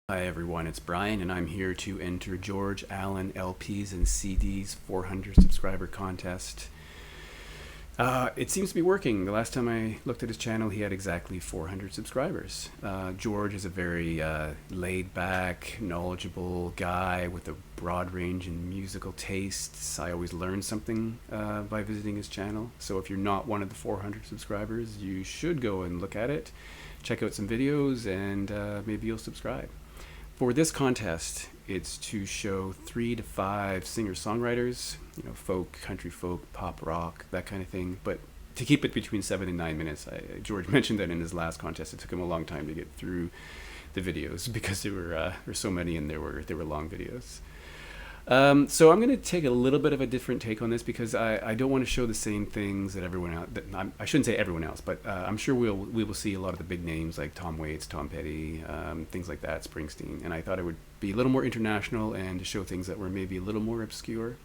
Hi everyone, it's Brian, and I'm here to enter George Allen LPs and CDs 400 subscriber contest. It seems to be working. The last time I looked at his channel, he had exactly 400 subscribers. George is a very laid back, knowledgeable guy with a broad range in musical tastes. I always learn something by visiting his channel. So if you're not one of the 400 subscribers, you should go and look at it, check out some videos, and maybe you'll subscribe. For this contest, it's to show 3 to 5 singer-songwriters, folk, country folk, pop rock, that kind of thing. But to keep it between 7 and 9 minutes, George mentioned that in his last contest, it took him a long time to get through the videos because there were so many and they were long videos. So I'm going to take a little bit of a different take on this because I don't want to show the same things that everyone else. I shouldn't say everyone else, but I'm sure we will see a lot of the big names like Tom Waits, Tom Petty, things like that, Springsteen. And I thought it would be a little more international and to show things that were maybe a little more obscure.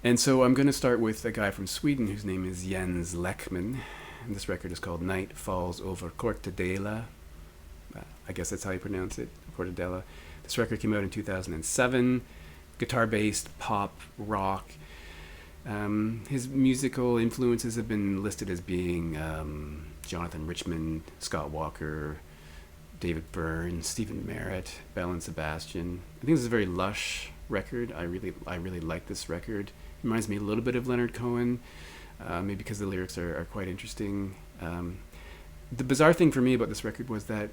And so I'm going to start with a guy from Sweden whose name is Jens Lekman. And this record is called Night Falls Over Kortedala. I guess that's how you pronounce it, Kortedala. This record came out in 2007, guitar-based pop rock. His musical influences have been listed as being Jonathan Richman, Scott Walker, David Byrne, Stephen Merritt, Belle and Sebastian. I think this is a very lush record. I really like this record. It reminds me a little bit of Leonard Cohen, maybe because the lyrics are quite interesting. The bizarre thing for me about this record was that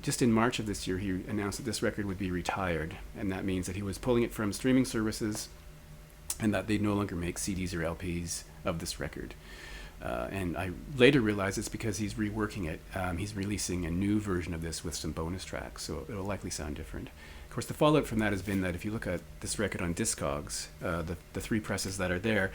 just in March of this year, he announced that this record would be retired, and that means that he was pulling it from streaming services and that they'd no longer make CDs or LPs of this record. And I later realized it's because he's reworking it. He's releasing a new version of this with some bonus tracks, so it'll likely sound different. Of course, the fallout from that has been that if you look at this record on Discogs, the 3 presses that are there,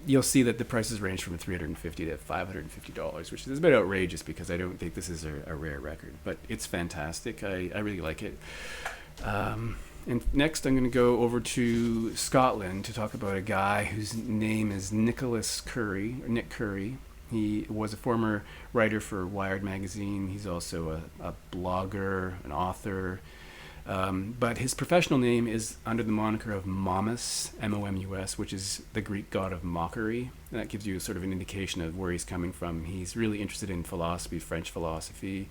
you'll see that the prices range from $350 to $550, which is a bit outrageous because I don't think this is a rare record, but it's fantastic. I really like it. And next, I'm going to go over to Scotland to talk about a guy whose name is Nicholas Curry, or Nick Curry. He was a former writer for Wired magazine. He's also a blogger, an author. But his professional name is under the moniker of Momus, M-O-M-U-S, which is the Greek god of mockery. And that gives you sort of an indication of where he's coming from. He's really interested in philosophy, French philosophy.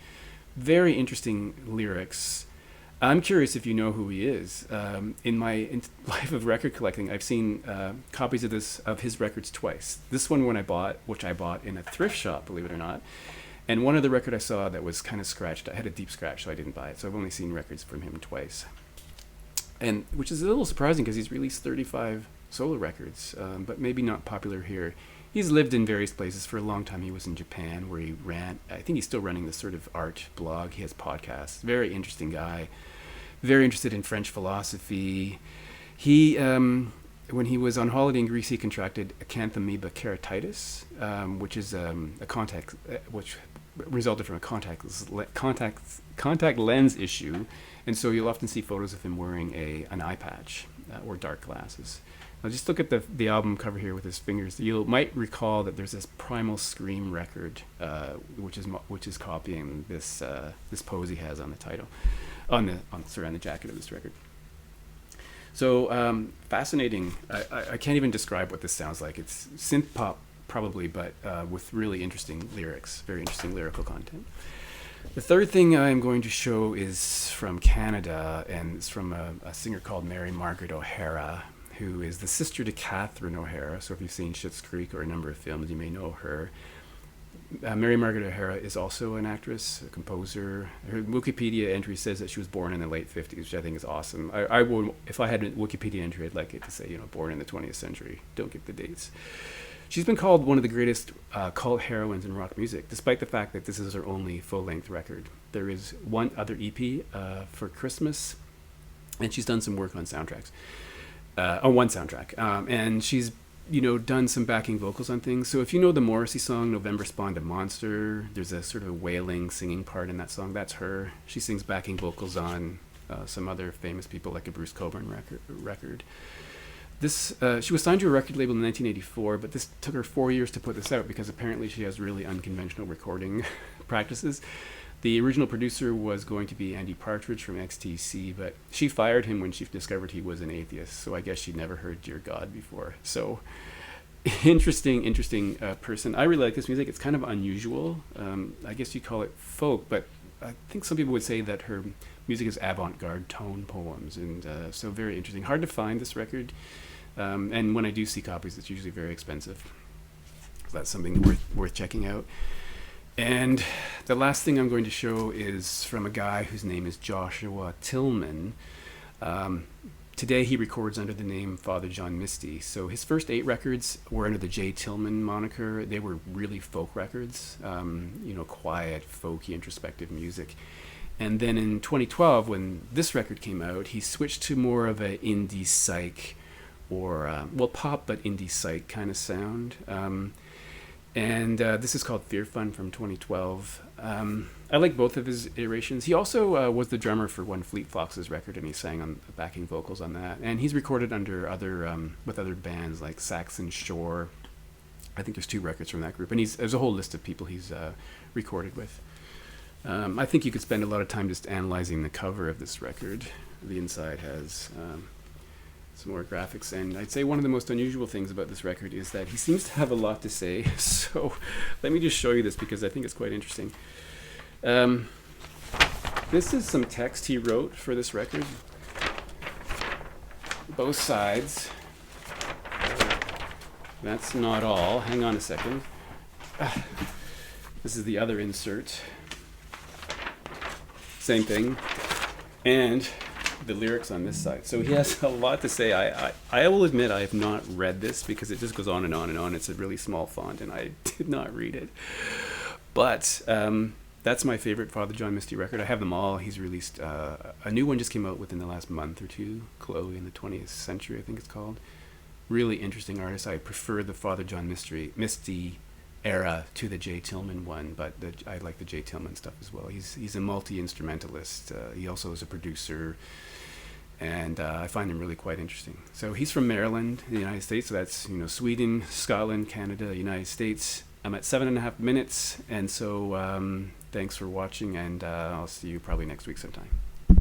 Very interesting lyrics. I'm curious if you know who he is. In my life of record collecting, I've seen copies of his records twice. This one which I bought in a thrift shop, believe it or not. And one other record I saw that was kind of scratched. I had a deep scratch, so I didn't buy it. So I've only seen records from him twice. And which is a little surprising because he's released 35 solo records, but maybe not popular here. He's lived in various places for a long time. He was in Japan where he ran, I think he's still running this sort of art blog. He has podcasts. Very interesting guy. Very interested in French philosophy. He, when he was on holiday in Greece, he contracted acanthamoeba keratitis, which is which resulted from a contact lens issue, and so you'll often see photos of him wearing an eye patch or dark glasses. Now just look at the album cover here with his fingers. You might recall that there's this Primal Scream record, which is copying this pose he has on the title. On the jacket of this record. So fascinating. I can't even describe what this sounds like. It's synth pop probably, but with really interesting lyrics, very interesting lyrical content. The third thing I'm going to show is from Canada, and it's from a singer called Mary Margaret O'Hara, who is the sister to Catherine O'Hara. So if you've seen Schitt's Creek or a number of films, you may know her. Mary Margaret O'Hara is also an actress, a composer. Her Wikipedia entry says that she was born in the late 50s, which I think is awesome. I would, if I had a Wikipedia entry, I'd like it to say, born in the 20th century. Don't give the dates. She's been called one of the greatest cult heroines in rock music, despite the fact that this is her only full-length record. There is one other EP for Christmas, and she's done some work on soundtracks, on one soundtrack. And she's done some backing vocals on things. So if you know the Morrissey song, November Spawned a Monster, there's a sort of wailing singing part in that song. That's her. She sings backing vocals on some other famous people like a Bruce Cockburn record. She was signed to a record label in 1984, but this took her 4 years to put this out because apparently she has really unconventional recording practices. The original producer was going to be Andy Partridge from XTC, but she fired him when she discovered he was an atheist. So I guess she'd never heard Dear God before. So interesting person. I really like this music. It's kind of unusual. I guess you call it folk, but I think some people would say that her music is avant-garde tone poems, and so very interesting. Hard to find this record, and when I do see copies, it's usually very expensive. So that's something worth checking out. And the last thing I'm going to show is from a guy whose name is Joshua Tillman. Today he records under the name Father John Misty. So his first 8 records were under the J. Tillman moniker. They were really folk records, quiet, folky, introspective music. And then in 2012, when this record came out, he switched to more of a indie psych, or pop but indie psych kind of sound. And this is called Fear Fun from 2012. I like both of his iterations. He also was the drummer for one Fleet Foxes record, and he sang on the backing vocals on that. And he's recorded under with other bands like Saxon Shore. I think there's 2 records from that group, and there's a whole list of people he's recorded with. I think you could spend a lot of time just analyzing the cover of this record. The inside has some more graphics, and I'd say one of the most unusual things about this record is that he seems to have a lot to say. So let me just show you this because I think it's quite interesting. This is some text he wrote for this record. Both sides. That's not all. Hang on a second. This is the other insert. Same thing. And the lyrics on this side. So he has a lot to say. I will admit I have not read this because it just goes on and on and on. It's a really small font and I did not read it. But that's my favorite Father John Misty record. I have them all. He's released a new one just came out within the last month or two. Chloe in the 20th Century, I think it's called. Really interesting artist. I prefer the Father John Misty era to the J. Tillman one, but I like the J. Tillman stuff as well. He's a multi-instrumentalist. He also is a producer, and I find him really quite interesting. So he's from Maryland, the United States. So that's Sweden, Scotland, Canada, United States. I'm at 7.5 minutes, and so thanks for watching, and I'll see you probably next week sometime.